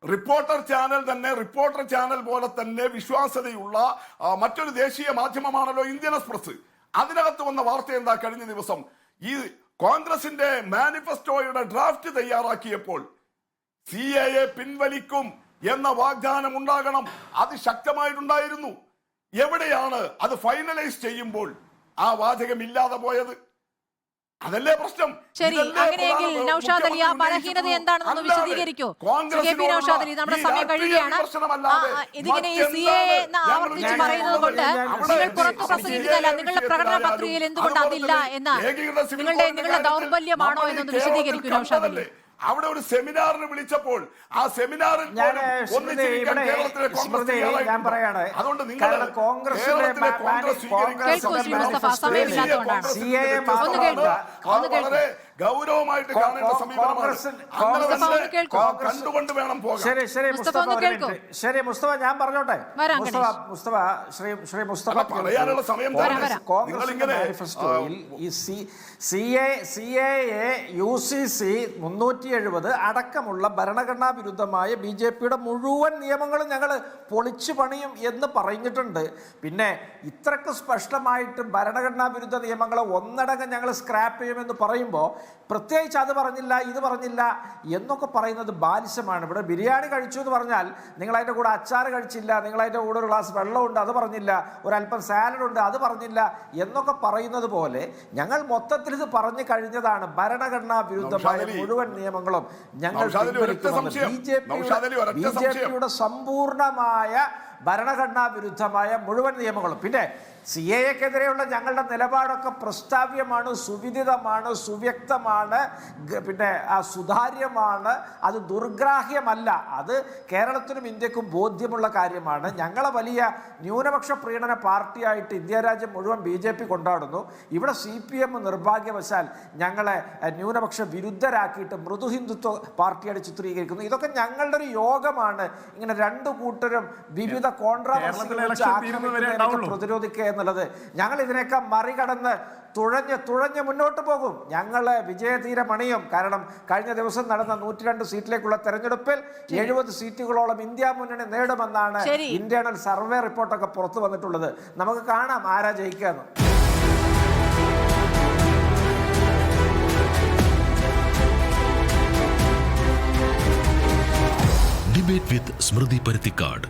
Reporter channel പോലെ തന്നെ വിശ്വാസ്യതയുള്ള മറ്റൊരു ദേശീയ മാധ്യമമാണല്ലോ ഇന്ത്യൻ എക്സ്പ്രസ്. അതിനകത്ത് വന്ന വാർത്ത എന്താ? കഴിഞ്ഞ ദിവസം ഈ കോൺഗ്രസിന്റെ മാനിഫെസ്റ്റോയുടെ ഡ്രാഫ്റ്റ് തയ്യാറാക്കിയപ്പോൾ CAA പിൻവലിക്കും എന്ന വാഗ്ദാനം ഉണ്ടാകണം, അത് ശക്തമായിട്ടുണ്ടായിരുന്നു. എവിടെയാണ് അത് ഫൈനലൈസ് ചെയ്യുമ്പോൾ ആ വാചകം ഇല്ലാതെ പോയത്? അതല്ലേ പ്രശ്നം. ശരി, അങ്ങനെയെങ്കിൽ നൗഷാദ് അലി, ആ ബലഹീനത എന്താണെന്ന് വിശദീകരിക്കൂ. നൗഷാദ് അലി, നമ്മുടെ സമയം കഴിയുകയാണ്. ഇതിങ്ങനെ ഈ CAA ആവർത്തിച്ച് പറയുന്നത് കൊണ്ട് നിങ്ങൾ പുറത്ത് പ്രസംഗിക്കുന്നില്ല, നിങ്ങളുടെ പ്രകടന പത്രികയിൽ എന്തുകൊണ്ട് അതില്ല എന്ന് നിങ്ങളുടെ ദൗർബല്യമാണോ എന്നൊന്ന് വിശദീകരിക്കൂ നൗഷാദ് അലി. അവിടെ ഒരു സെമിനാറിന് വിളിച്ചപ്പോൾ ആ സെമിനാറിൽ അതുകൊണ്ട് നിങ്ങൾ വളരെ ഗൗരവമായിട്ട് കാണേണ്ട സമീപനമാണ്. കണ്ടുകൊണ്ട് വേണം പോകാൻ. ശരി മുസ്തഫ, ഞാൻ പറഞ്ഞോട്ടെ. ശ്രീ മുസ്തഫ, പറയാനുള്ള സമയം കോൺഗ്രസിന്റെ മാനിഫെസ്റ്റോയിൽ ഈ CAA UCC 370 അടക്കമുള്ള ഭരണഘടനാ വിരുദ്ധമായ BJPയുടെ മുഴുവൻ നിയമങ്ങളും ഞങ്ങൾ പൊളിച്ചു പണിയും എന്ന് പറഞ്ഞിട്ടുണ്ട്. പിന്നെ ഇത്രക്ക് സ്പഷ്ടമായിട്ട് ഭരണഘടനാ വിരുദ്ധ നിയമങ്ങളെ ഒന്നടങ്കം ഞങ്ങൾ സ്ക്രാപ്പ് ചെയ്യുമെന്ന് പറയുമ്പോൾ പ്രത്യേകിച്ച് അത് പറഞ്ഞില്ല ഇത് പറഞ്ഞില്ല എന്നൊക്കെ പറയുന്നത് ബാലിശമാണ്. ഇവിടെ ബിരിയാണി കഴിച്ചു എന്ന് പറഞ്ഞാൽ നിങ്ങൾ അതിൻ്റെ കൂടെ അച്ചാർ കഴിച്ചില്ല, നിങ്ങൾ അതിൻ്റെ കൂടെ ഒരു ഗ്ലാസ് വെള്ളമുണ്ട് അത് പറഞ്ഞില്ല, ഒരല്പം സാലഡ് ഉണ്ട് അത് പറഞ്ഞില്ല എന്നൊക്കെ പറയുന്നത് പോലെ ഞങ്ങൾ മൊത്തത്തിൽ ഇത് പറഞ്ഞു കഴിഞ്ഞതാണ്. ഭരണഘടനാ വിരുദ്ധമായ മുഴുവൻ നിയമങ്ങളും ഞങ്ങൾ BJPയുടെ സമ്പൂർണമായ ഭരണഘടനാ വിരുദ്ധമായ മുഴുവൻ നിയമങ്ങളും. പിന്നെ CAAക്കെതിരെയുള്ള ഞങ്ങളുടെ നിലപാടൊക്കെ പ്രസ്താവ്യമാണ്, സുവിദിതമാണ്, സുവ്യക്തമാണ്, പിന്നെ സുതാര്യമാണ്, അത് ദുർഗ്രാഹ്യമല്ല. അത് കേരളത്തിനും ഇന്ത്യക്കും ബോധ്യമുള്ള കാര്യമാണ്. ഞങ്ങളെ വലിയ ന്യൂനപക്ഷ പ്രീണന പാർട്ടിയായിട്ട് ഇന്ത്യ രാജ്യം മുഴുവൻ BJP കൊണ്ടാടുന്നു. ഇവിടെ CPM നിർഭാഗ്യവശാൽ ഞങ്ങളെ ന്യൂനപക്ഷ വിരുദ്ധരാക്കിയിട്ട് മൃദു ഹിന്ദുത്വ പാർട്ടിയായിട്ട് ചിത്രീകരിക്കുന്നു. ഇതൊക്കെ ഞങ്ങളുടെ ഒരു യോഗമാണ്. ഇങ്ങനെ രണ്ടു കൂട്ടരും വിവിധ കോൺട്രാവേഴ്സികൾ പ്രതിരോധിക്കുക എന്നുള്ളത്. ഞങ്ങൾ ഇതിനൊക്കെ മറികടന്ന് തുഴഞ്ഞ് മുന്നോട്ട് പോകും. ഞങ്ങൾ വിജയതീരമണിയും. കാരണം കഴിഞ്ഞ ദിവസം നടന്ന 102 സീറ്റിലേക്കുള്ള തെരഞ്ഞെടുപ്പിൽ 70 സീറ്റുകളോളം ഇന്ത്യ മുന്നണി നേടുമെന്നാണ് ഇന്റേണൽ സർവേ റിപ്പോർട്ടൊക്കെ പുറത്തു വന്നിട്ടുള്ളത്. നമുക്ക് കാണാം ആരാ ജയിക്കാന്ന്. ഡിബേറ്റ് വിത്ത് സ്മൃതി പരുത്തിക്കാട്.